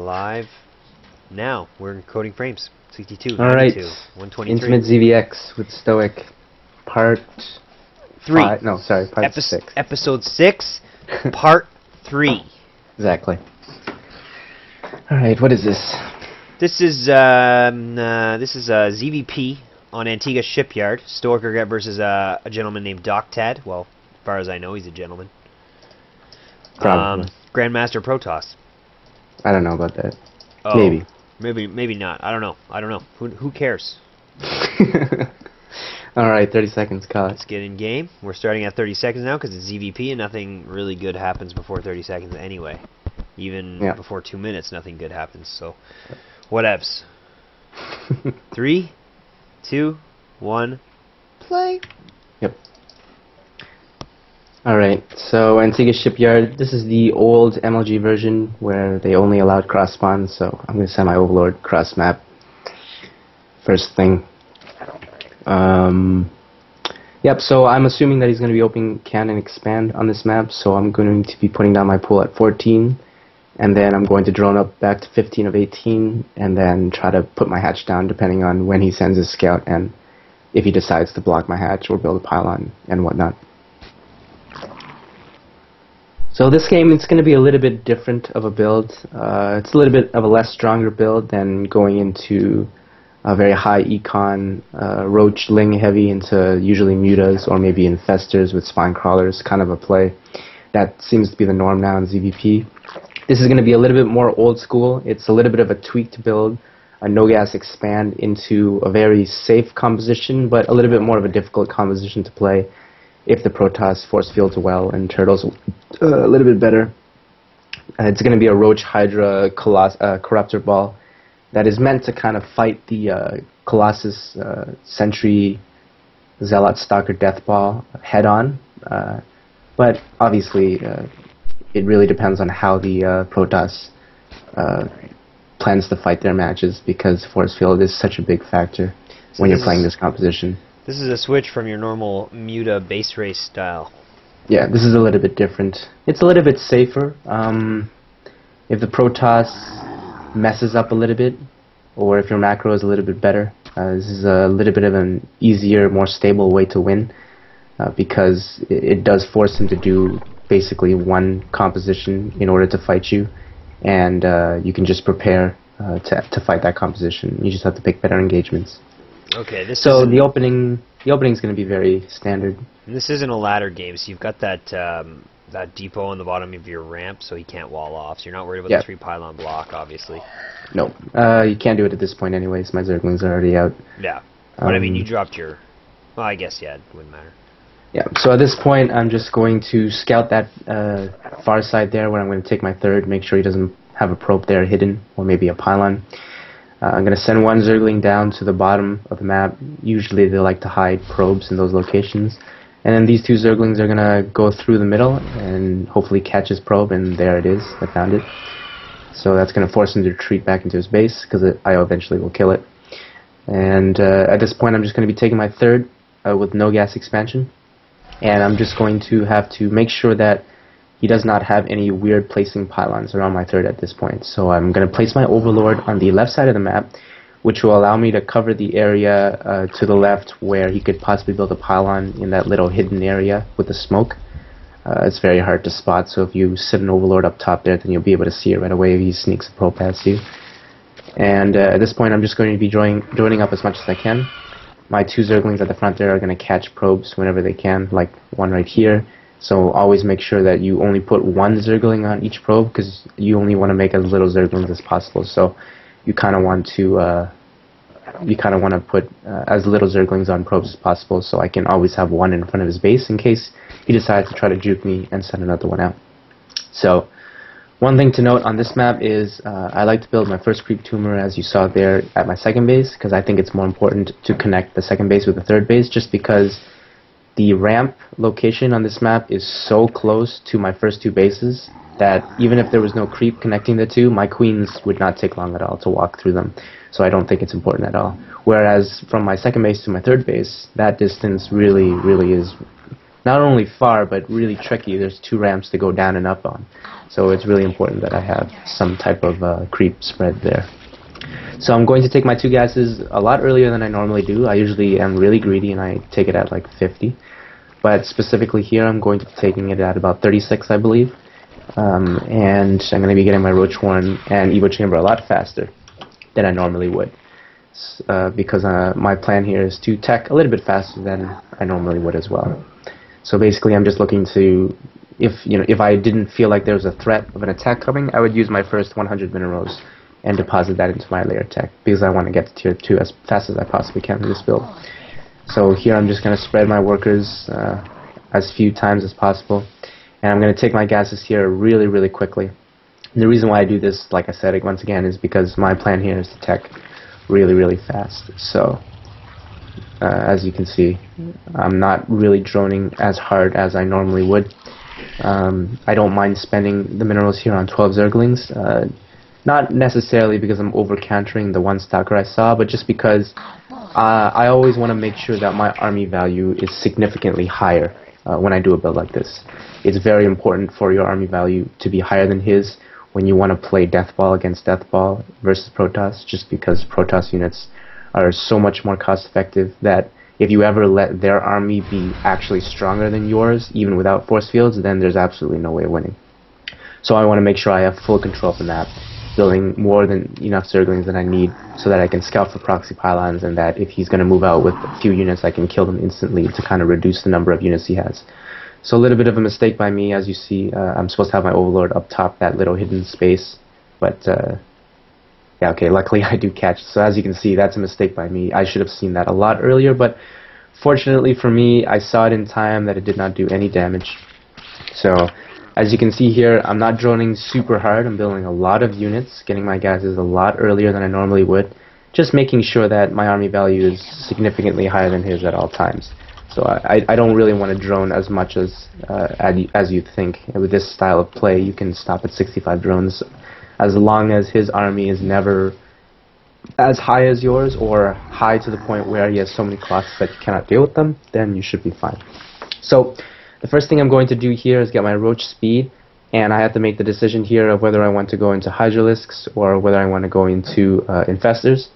live now. We're encoding frames. 62, All 92, right. 123. Intimate ZVX with Stoic, part 3. No, sorry, part 6. Episode 6, part 3. Exactly. All right, what is this? This is ZvP on Antigua Shipyard. Stoic Regret versus a gentleman named DoctaD. Well, as far as I know, he's a gentleman. Probably. Grandmaster Protoss. I don't know about that. Oh, maybe not. I don't know. Who cares? All right, 30 seconds, cut. Let's get in game. We're starting at 30 seconds now because it's ZvP and nothing really good happens before 30 seconds anyway. Even before 2 minutes, nothing good happens. So, whatevs. 3, 2, 1, play. Yep. Alright, so Antigua Shipyard, this is the old MLG version where they only allowed cross spawn, so I'm going to send my Overlord cross map. First thing. Yep, so I'm assuming that he's going to be opening can and expand on this map, so I'm going to be putting down my pool at 14, and then I'm going to drone up back to 15 of 18, and then try to put my hatch down depending on when he sends his scout and if he decides to block my hatch or build a pylon and whatnot. So this game, it's going to be a little bit different of a build. It's a little bit of a less stronger build than going into a very high econ, roach ling heavy into usually mutas or maybe infestors with spine crawlers kind of a play. That seems to be the norm now in ZvP. This is going to be a little bit more old school. It's a little bit of a tweaked build, a no-gas expand into a very safe composition, but a little bit more of a difficult composition to play if the Protoss force fields well and turtles a little bit better. It's going to be a Roach Hydra Corruptor Ball that is meant to kind of fight the Colossus Sentry Zealot Stalker Death Ball head on. But obviously it really depends on how the Protoss plans to fight their matches, because force field is such a big factor when you're playing this composition. This is a switch from your normal Muta base race style. Yeah, this is a little bit different. It's a little bit safer. If the Protoss messes up a little bit, or if your macro is a little bit better, this is a little bit of an easier, more stable way to win, because it does force him to do basically one composition in order to fight you, and you can just prepare to fight that composition. You just have to pick better engagements. Okay, the opening is going to be very standard. This isn't a ladder game, so you've got that that depot on the bottom of your ramp, so he can't wall off. So you're not worried about the 3 pylon block, obviously. No, you can't do it at this point anyways. My Zerglings are already out. Yeah, but I mean, you dropped your. Well, I guess it wouldn't matter. Yeah, so at this point, I'm just going to scout that far side there, where I'm going to take my third, make sure he doesn't have a probe there hidden, or maybe a pylon. I'm going to send one Zergling down to the bottom of the map. Usually they like to hide probes in those locations. And then these 2 Zerglings are going to go through the middle and hopefully catch his probe, and there it is. I found it. So that's going to force him to retreat back into his base, because I eventually will kill it. And at this point I'm just going to be taking my third with no gas expansion. And I'm just going to have to make sure that he does not have any weird placing pylons around my third at this point. So I'm going to place my Overlord on the left side of the map, which will allow me to cover the area to the left where he could possibly build a pylon in that little hidden area with the smoke. It's very hard to spot, so if you sit an Overlord up top there, then you'll be able to see it right away if he sneaks a probe past you. And at this point I'm just going to be joining up as much as I can. My 2 Zerglings at the front there are going to catch probes whenever they can, like one right here. So always make sure that you only put 1 Zergling on each probe, because you only want to make as little Zerglings as possible. So you kind of want to put as little Zerglings on probes as possible, so I can always have 1 in front of his base in case he decides to try to juke me and send another one out. So one thing to note on this map is I like to build my first creep tumor, as you saw there, at my second base, because I think it's more important to connect the second base with the third base, just because the ramp location on this map is so close to my first 2 bases that even if there was no creep connecting the 2, my queens would not take long at all to walk through them. So I don't think it's important at all. Whereas from my second base to my third base, that distance really is not only far, but really tricky. There's 2 ramps to go down and up on. So it's really important that I have some type of creep spread there. So I'm going to take my 2 gases a lot earlier than I normally do. I usually am really greedy and I take it at like 50. But specifically here, I'm going to be taking it at about 36, I believe. And I'm going to be getting my Roach Horn and Evo Chamber a lot faster than I normally would. Because my plan here is to tech a little bit faster than I normally would as well. So basically, I'm just looking to, if I didn't feel like there was a threat of an attack coming, I would use my first 100 minerals and deposit that into my layer tech, because I want to get to tier 2 as fast as I possibly can with this build. So here I'm just going to spread my workers as few times as possible, and I'm going to take my gases here really, really quickly. And the reason why I do this, like I said once again, is because my plan here is to tech really, really fast. So as you can see, I'm not really droning as hard as I normally would. I don't mind spending the minerals here on 12 Zerglings. Not necessarily because I'm over-countering the 1 stalker I saw, but just because I always want to make sure that my army value is significantly higher when I do a build like this. It's very important for your army value to be higher than his when you want to play Deathball against Deathball versus Protoss, just because Protoss units are so much more cost-effective that if you ever let their army be actually stronger than yours, even without force fields, then there's absolutely no way of winning. So I want to make sure I have full control of the map, building more than enough Zerglings that I need so that I can scout for proxy pylons, and that if he's going to move out with a few units, I can kill them instantly to kind of reduce the number of units he has. So a little bit of a mistake by me. As you see, I'm supposed to have my Overlord up top, that little hidden space, but yeah, okay, luckily I do catch. So as you can see, that's a mistake by me. I should have seen that a lot earlier, but fortunately for me, I saw it in time that it did not do any damage. So as you can see here, I'm not droning super hard. I'm building a lot of units, getting my gases a lot earlier than I normally would, just making sure that my army value is significantly higher than his at all times. So I don't really want to drone as much as you think. With this style of play, you can stop at 65 drones. As long as his army is never as high as yours, or high to the point where he has so many Colossus that you cannot deal with them, then you should be fine. So the first thing I'm going to do here is get my Roach speed, and I have to make the decision here of whether I want to go into Hydralisks or whether I want to go into Infestors.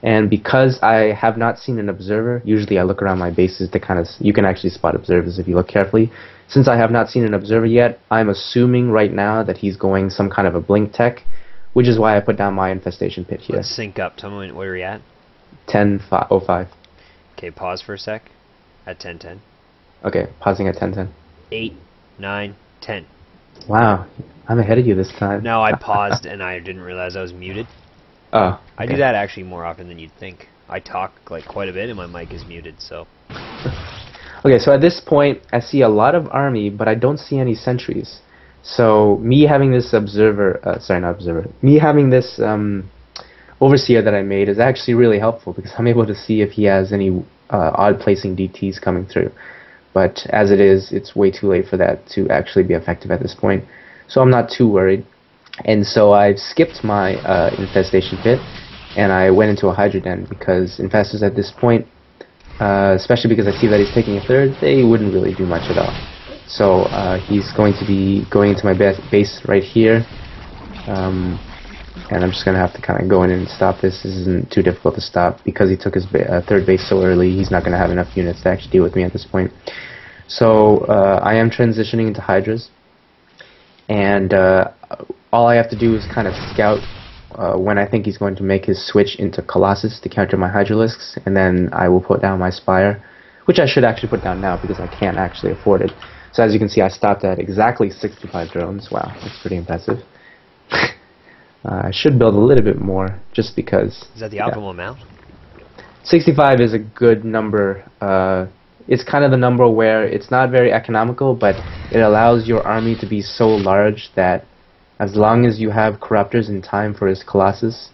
And because I have not seen an observer, usually I look around my bases to kind of, you can actually spot observers if you look carefully. Since I have not seen an observer yet, I'm assuming right now that he's going some kind of a blink tech, which is why I put down my infestation pit here. Let's sync up. Tell me where are we at? 10:05. Okay, pause for a sec. At 10:10. Okay, pausing at 10:10. 8, 9, 10. Wow, I'm ahead of you this time. No, I paused and I didn't realize I was muted. Oh, okay. I do that actually more often than you'd think. I talk like quite a bit and my mic is muted, so. Okay, so at this point, I see a lot of army, but I don't see any sentries. So me having this observer, me having this overseer that I made is actually really helpful, because I'm able to see if he has any odd placing DTs coming through. But as it is, it's way too late for that to actually be effective at this point. So I'm not too worried. And so I've skipped my infestation pit, and I went into a Hydra Den, because infestors at this point, especially because I see that he's taking a third, they wouldn't really do much at all. So he's going to be going into my base right here, and I'm just going to have to kind of go in and stop this. This isn't too difficult to stop, because he took his third base so early. He's not going to have enough units to actually deal with me at this point. So I am transitioning into Hydras, and all I have to do is kind of scout when I think he's going to make his switch into Colossus to counter my Hydralisks, and then I will put down my Spire, which I should actually put down now because I can't actually afford it. So as you can see, I stopped at exactly 65 drones. Wow, that's pretty impressive. I should build a little bit more, just because. Is that the optimal amount? 65 is a good number. It's kind of the number where it's not very economical, but it allows your army to be so large that as long as you have Corruptors in time for his Colossus,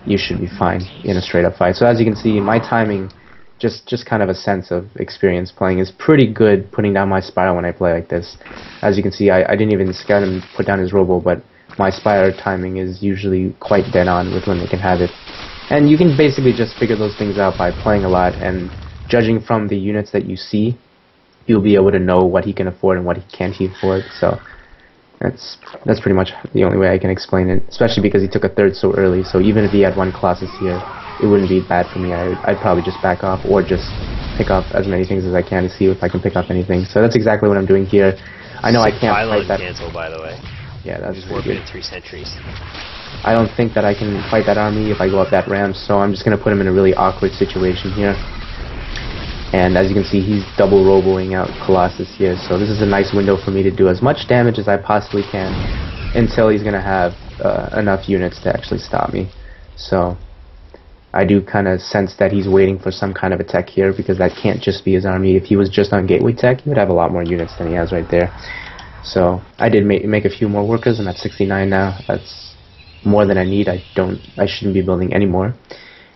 you should be fine in a straight-up fight. So as you can see, my timing, just kind of a sense of experience playing, is pretty good putting down my Spire when I play like this. As you can see, I didn't even scout and put down his Robo, but my Spire timing is usually quite dead on with when they can have it. And you can basically just figure those things out by playing a lot and judging from the units that you see. you'll be able to know what he can afford and what he can't afford. So that's pretty much the only way I can explain it, especially because he took a third so early. So even if he had one Colossus here, it wouldn't be bad for me. I'd probably just back off or just pick up as many things as I can to see if I can pick up anything. So that's exactly what I'm doing here. I know I can't fight that. Cancel, by the way. Yeah, that's just really good. 3 sentries. I don't think that I can fight that army if I go up that ramp, so I'm just going to put him in a really awkward situation here. And as you can see, he's double roboing out Colossus here, so this is a nice window for me to do as much damage as I possibly can until he's going to have enough units to actually stop me. So I do kind of sense that he's waiting for some kind of a tech here, because that can't just be his army. If he was just on gateway tech, he would have a lot more units than he has right there. So I did make a few more workers. I'm at 69 now. That's more than I need. I shouldn't be building any more.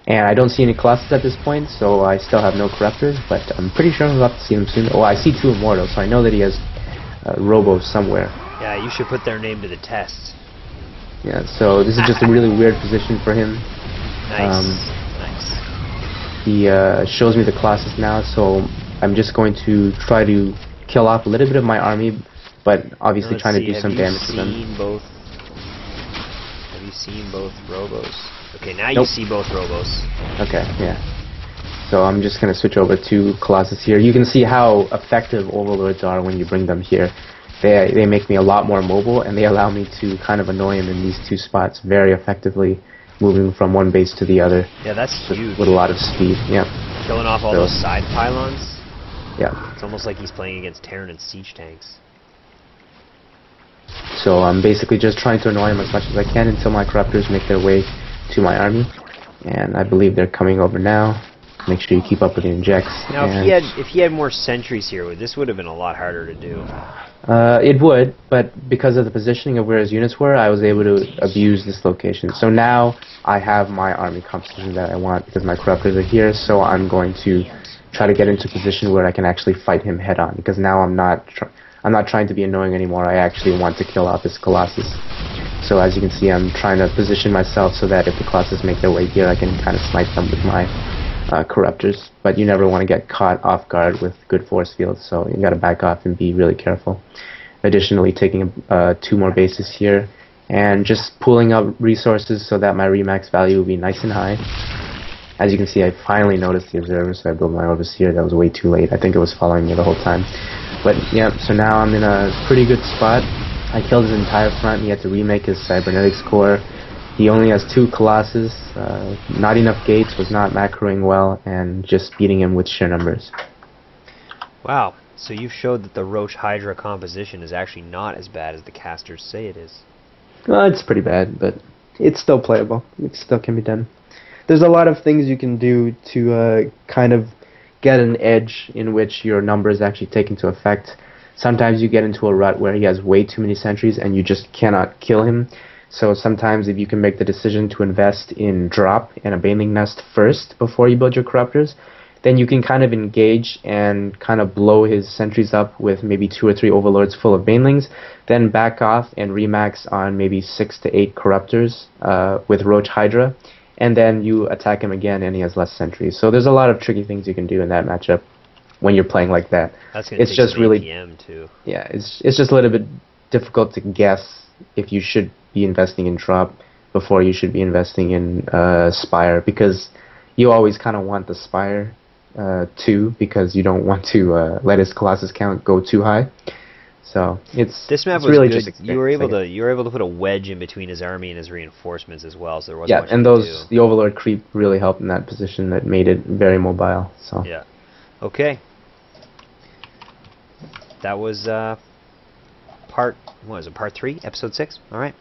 And I don't see any Colossus at this point, so I still have no Corruptors, but I'm pretty sure I'm about to see them soon. Oh, I see 2 Immortals, so I know that he has Robos somewhere. Yeah, you should put their name to the test. Yeah, so this is just a really weird position for him. Nice. Nice. He shows me the Colossus now, so I'm just going to try to kill off a little bit of my army, but obviously trying to do some damage to them. Have you seen both Robos? Okay, now you see both Robos. Okay, yeah. So I'm just going to switch over to Colossus here. You can see how effective Overlords are when you bring them here. They make me a lot more mobile, and they allow me to kind of annoy him in these 2 spots very effectively, moving from one base to the other. Yeah, that's huge. With a lot of speed, yeah. Killing off all those side pylons. Yeah. It's almost like he's playing against Terran and siege tanks. So I'm basically just trying to annoy him as much as I can until my Corruptors make their way to my army. And I believe they're coming over now. Make sure you keep up with the injects. Now, if he had more sentries here, this would have been a lot harder to do. It would, but because of the positioning of where his units were, I was able to abuse this location. So now I have my army composition that I want because my Corruptors are here, so I'm going to try to get into a position where I can actually fight him head on, because now I'm not trying to be annoying anymore. I actually want to kill off this Colossus. So as you can see, I'm trying to position myself so that if the Colossus make their way here, I can kind of smite them with my Corruptors. But you never want to get caught off guard with good force fields, so you got to back off and be really careful. Additionally, taking 2 more bases here and just pulling up resources so that my remax value will be nice and high. As you can see, I finally noticed the observer, so I built my Orbis here. That was way too late. I think it was following me the whole time. But yeah, so now I'm in a pretty good spot. I killed his entire front. He had to remake his cybernetics core. He only has 2 Colossus. Not enough gates, was not macroing well, and just beating him with sheer numbers. Wow, so you've showed that the Roach Hydra composition is actually not as bad as the casters say it is. Well, it's pretty bad, but it's still playable. It still can be done. There's a lot of things you can do to kind of get an edge in which your numbers actually take into effect. Sometimes you get into a rut where he has way too many sentries and you just cannot kill him. So sometimes if you can make the decision to invest in drop and a Baneling Nest first before you build your Corruptors, then you can kind of engage and kind of blow his sentries up with maybe 2 or 3 Overlords full of Banelings, then back off and remax on maybe 6 to 8 Corruptors with Roach Hydra, and then you attack him again and he has less sentries. So there's a lot of tricky things you can do in that matchup when you're playing like that. That's gonna take just some really APM too. Yeah, it's just a little bit difficult to guess if you should be investing in drop before you should be investing in Spire, because you always kind of want the Spire too, because you don't want to let his Colossus count go too high. So this map was really good. You were able to put a wedge in between his army and his reinforcements as well, so there wasn't much and to do. The Overlord creep really helped in that position. That made it very mobile. So yeah, okay. That was part 3, episode 6. All right.